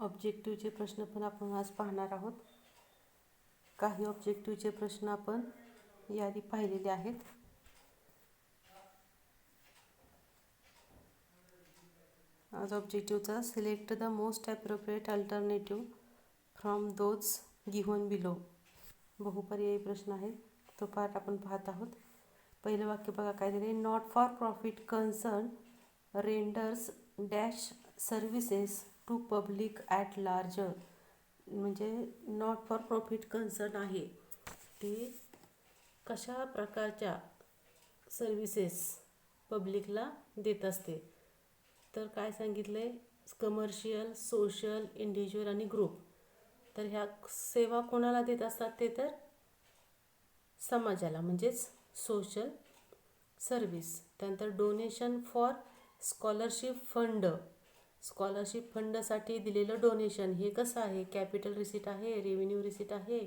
ऑब्जेक्टिव्हचे प्रश्न पण आपण आज पाहणार आहोत. काही ऑब्जेक्टिव्हचे प्रश्न आपण यादी पाहिलेले आहेत. आज ऑब्जेक्टिव्हचा select the most appropriate alternative from those given below. बहुपर्यायी प्रश्न आहेत, तो पार्ट आपण पाहत आहोत. पहिलं वाक्य बघा काय दिले. Not for profit concern renders dash services to public at large. म्हणजे नॉट फॉर प्रॉफिट कन्सर्न आहे ते कशा प्रकारच्या सर्व्हिसेस पब्लिकला देत असते. तर काय सांगितलं आहे, कमर्शियल, सोशल, इंडिव्हिज्युअल आणि ग्रुप. तर ह्या सेवा कोणाला देत असतात ते तर समाजाला, म्हणजेच सोशल सर्व्हिस. त्यानंतर donation for scholarship fund. Scholarship फंडसाठी दिलेलं डोनेशन हे कसं आहे, कॅपिटल रिसीट आहे, रेव्हेन्यू रिसीट आहे,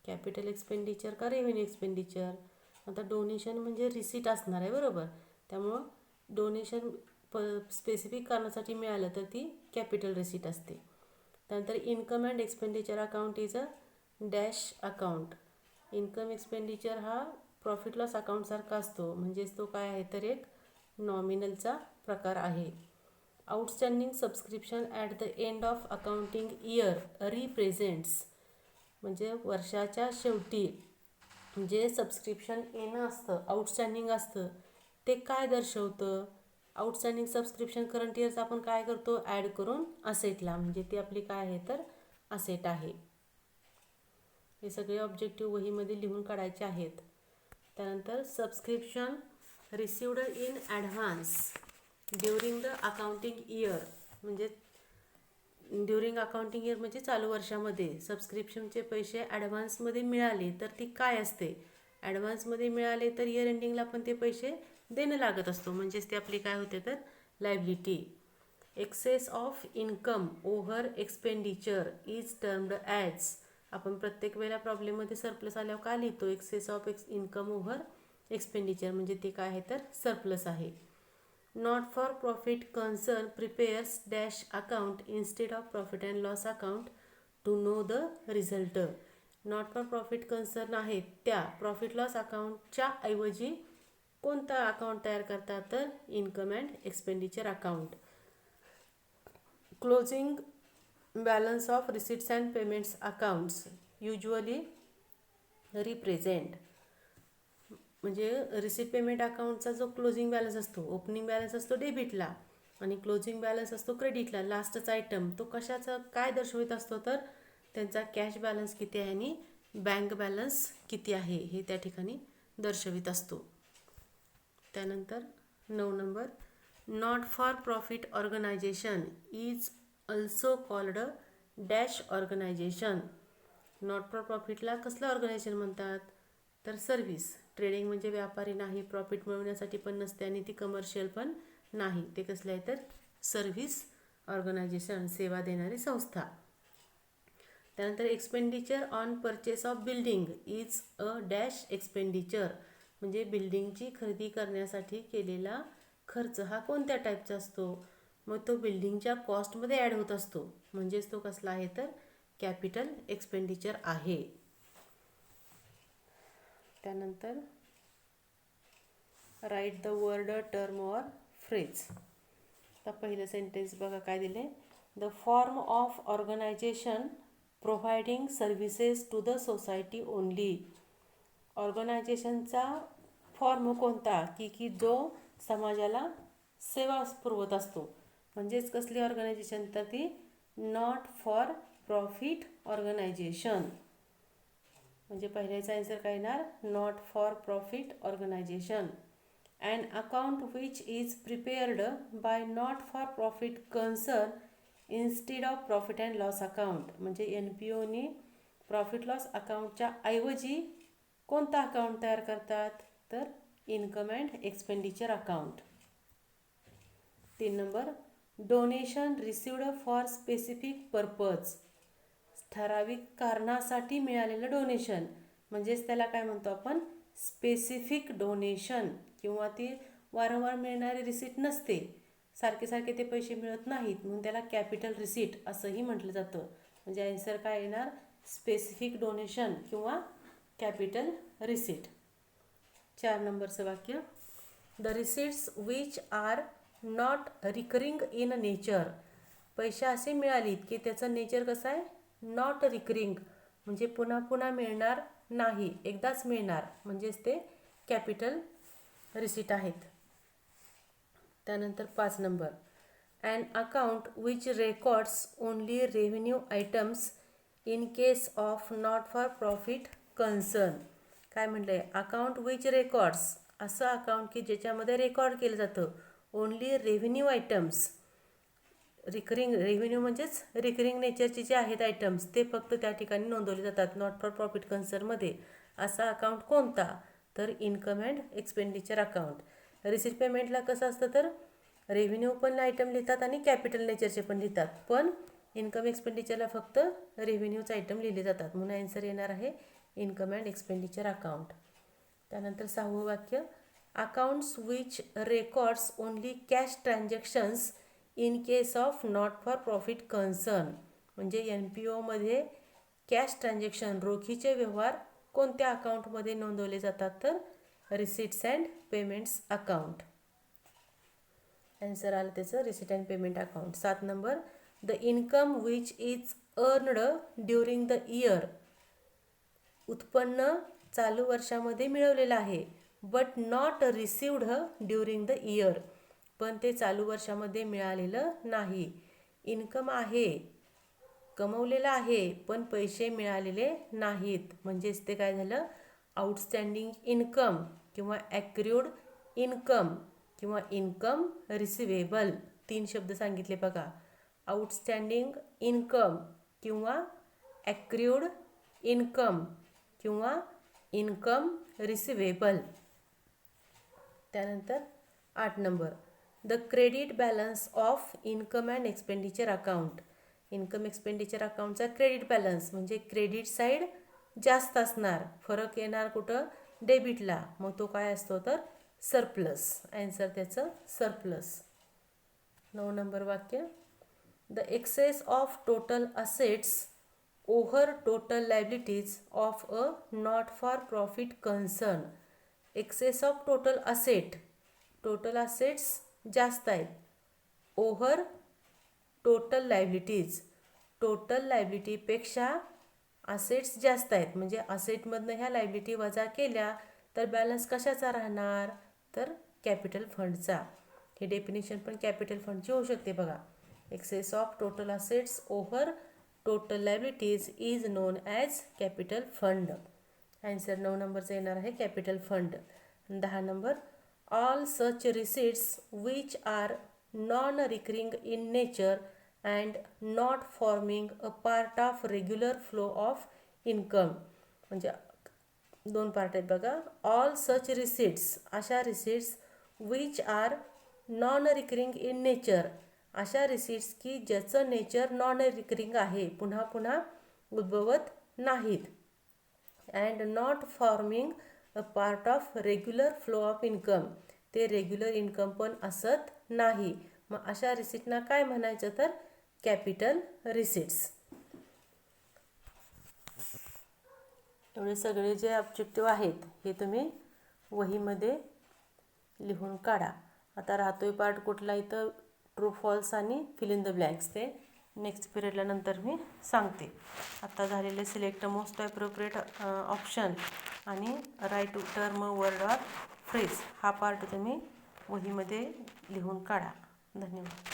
कॅपिटल एक्सपेंडिचर का रेव्हेन्यू एक्सपेंडिचर. आता डोनेशन म्हणजे रिसीट असणार आहे, बरोबर. त्यामुळं डोनेशन स्पेसिफिक कारणासाठी मिळालं तर ती कॅपिटल रिसीट असते. त्यानंतर income and expenditure account is a dash account. Income expenditure हा प्रॉफिट लॉस अकाउंटसारखा असतो, म्हणजेच तो काय आहे तर एक नॉमिनलचा प्रकार आहे. Outstanding subscription at the end of accounting year represents. म्हणजे वर्षाच्या शेवटी जे सबस्क्रिप्शन येणं असतं, आउटस्टँडिंग असतं, ते काय दर्शवतं. आउटस्टँडिंग सबस्क्रिप्शन करंट इयर्स आपण काय करतो, ॲड करून असेटला, म्हणजे ती आपली काय आहे तर असेट आहे. हे सगळे ऑब्जेक्टिव्ह वहीमध्ये लिहून काढायचे आहेत. त्यानंतर subscription received in advance during the accounting year. म्हणजे ड्युरिंग अकाउंटिंग इयर म्हणजे चालू वर्षामध्ये सबस्क्रिप्शनचे पैसे ॲडव्हान्समध्ये मिळाले तर ती काय असते. ॲडव्हान्समध्ये मिळाले तर इयर एंडिंगला पण ते पैसे देणं लागत असतो, म्हणजेच ते आपली काय होते तर liability. Excess of income over expenditure is termed as. आपण प्रत्येक वेळेला प्रॉब्लेममध्ये सरप्लस आल्यावर काय लिहितो, excess of income over expenditure, म्हणजे ते काय आहे तर सरप्लस आहे. Not for profit concern prepares dash account instead of profit and loss account to know the result. Not for profit concern आहेत त्या प्रॉफिट लॉस अकाउंटच्या ऐवजी कोणता अकाउंट तयार करतात तर income and expenditure account. Closing balance of receipts and payments accounts usually represent. म्हणजे receipt payment अकाउंटचा जो closing balance असतो, ओपनिंग बॅलन्स असतो डेबिटला आणि क्लोजिंग बॅलन्स असतो क्रेडिटला. लास्टचा आयटम तो कशाचा काय दर्शवित असतो तर त्यांचा कॅश बॅलन्स किती आहे आणि बँक बॅलन्स किती आहे हे त्या ठिकाणी दर्शवित असतो. त्यानंतर 9 number. Not for profit organisation is also called dash organisation. Not for प्रॉफिटला कसलं ऑर्गनायझेशन म्हणतात तर सर्व्हिस. ट्रेडिंग म्हणजे व्यापारी नाही, प्रॉफिट मिळवण्यासाठी पण नसते आणि ती कमर्शियल पण नाही. ते कसले आहे तर सर्व्हिस ऑर्गनायझेशन, सेवा देणारी संस्था. त्यानंतर expenditure on purchase of building is a dash expenditure. म्हणजे बिल्डिंगची खरेदी करण्यासाठी केलेला खर्च हा कोणत्या टाईपचा असतो, मग तो बिल्डिंगच्या कॉस्टमध्ये ॲड होत असतो, म्हणजेच तो कसला आहे तर कॅपिटल एक्सपेंडिचर आहे. त्यानंतर write the word, term or phrase. तर पहिलं सेंटेन्स बघा काय दिले. The form of organisation providing services to the society only. ऑर्गनायझेशनचा फॉर्म कोणता की जो समाजाला सेवा पुरवत असतो, म्हणजेच कसली ऑर्गनायझेशन तर ती नॉट फॉर प्रॉफिट ऑर्गनायझेशन. म्हणजे पहिल्याचा आन्सर काय येणार, not for profit organisation. And account which is prepared by not for profit concern instead of profit and loss account. म्हणजे NPOने प्रॉफिट लॉस अकाउंटच्या ऐवजी कोणता अकाउंट तयार करतात तर income and expenditure account. 3 number. Donation received for specific purpose. ठराविक कारणासाठी मिळालेलं डोनेशन, म्हणजेच त्याला काय म्हणतो आपण स्पेसिफिक डोनेशन, किंवा ती वारंवार मिळणारी रिसीट नसते, सारखे सारखे ते पैसे मिळत नाहीत, म्हणून त्याला कॅपिटल रिसीट असंही म्हटलं जातं. म्हणजे आन्सर काय येणार? स्पेसिफिक डोनेशन किंवा कॅपिटल रिसीट. 4 नंबरचं वाक्य, the receipts which R not recurring in nature. पैसे असे मिळालीत की त्याचं नेचर कसं आहे? नॉट रिकरिंग, म्हणजे पुन्हा पुन्हा मिळणार नाही, एकदाच मिळणार, म्हणजेच ते कॅपिटल रिसीट आहेत. त्यानंतर 5 number, an account which records only revenue items in case of not for profit concern. काय म्हटलं आहे? अकाउंट विच रेकॉर्ड्स, असं अकाउंट की ज्याच्यामध्ये रेकॉर्ड केलं जातं only revenue items. Recurring revenue म्हणजेच रिकरिंग नेचरचे जे आहेत आयटम्स ते फक्त त्या ठिकाणी नोंदवले जातात नॉट फॉर प्रॉफिट कन्सर्नमध्ये. असा अकाउंट कोणता? तर income and expenditure account. Receipt पेमेंटला कसं असतं तर रेव्हेन्यू पण आयटम लिहितात आणि कॅपिटल नेचरचे पण लिहितात, पण इन्कम एक्सपेंडिचरला फक्त रेव्हेन्यूच आयटम लिहिले जातात, म्हणून आन्सर येणार आहे इन्कम अँड एक्सपेंडिचर अकाउंट. त्यानंतर 6वं वाक्य, accounts which records only cash transactions in case of not for profit concern. म्हणजे NPOमध्ये कॅश ट्रान्झॅक्शन, रोखीचे व्यवहार कोणत्या अकाउंटमध्ये नोंदवले जातात? तर receipts and payments account. Answer आलं त्याचं receipt and payment account. 7 number, the income which is earned during the year. उत्पन्न चालू वर्षामध्ये मिळवलेलं आहे, but not received during the year, पण ते चालू वर्षामध्ये मिळालेलं नाही. इन्कम आहे, कमवलेलं आहे, पण पैसे मिळालेले नाहीत, म्हणजेच ते काय झालं? आउटस्टँडिंग इन्कम किंवा ॲक्र्यूड इन्कम किंवा इन्कम रिसिवेबल. 3 शब्द सांगितले बघा, आउटस्टँडिंग इन्कम किंवा ॲक्र्यूड इन्कम किंवा इन्कम रिसिवेबल. त्यानंतर 8 number, the credit balance of income and expenditure account. Income expenditure अकाउंटचा क्रेडिट बॅलन्स म्हणजे क्रेडिट साईड जास्त असणार, फरक येणार कुठं? डेबिटला, मग तो काय असतो? तर सरप्लस. आन्सर त्याचं सरप्लस. 9 नंबर वाक्य, the excess of total assets over total liabilities of a not for profit concern. Excess of total asset, total assets जास्त आहेत, ओव्हर टोटल लायबिलिटीज, टोटल लायबिलिटीपेक्षा असेट्स जास्त आहेत, म्हणजे असेटमधनं ह्या लायबिलिटी वजा केल्या तर बॅलन्स कशाचा राहणार? तर कॅपिटल फंडचा. ही डेफिनेशन पण कॅपिटल फंडची होऊ शकते बघा. Excess of total assets over total liabilities is known as capital fund. Answer 9 नंबरचा येणार आहे capital fund. 10 number, all such receipts which are non recurring in nature and not forming a part of regular flow of income. म्हणजे 2 part आहेत बघा. All such receipts, अशा receipts, which are non recurring in nature, अशा receipts की ज्याचं nature non recurring आहे, पुन्हा पुन्हा उद्भवत नाहीत. And not forming a part of regular flow of income, ते रेग्युलर इन्कम पण असत नाही. मग अशा रिसीटना काय म्हणायचं? तर कॅपिटल रिसीट्स. एवढे सगळे जे ऑब्जेक्टिव्ह आहेत हे तुम्ही वहीमध्ये लिहून काढा. आता राहतोय पार्ट कुठला? इथं ट्रू फॉल्स आणि फिल इन द ब्लँक्स. ते नेक्स्ट पिरियडला नंतर मी सांगते. आता झालेले सिलेक्ट मोस्ट ॲप्रोप्रिएट ऑप्शन आणि right term word or phrase हा पार्ट तुम्ही वहीमध्ये लिहून काढा. धन्यवाद.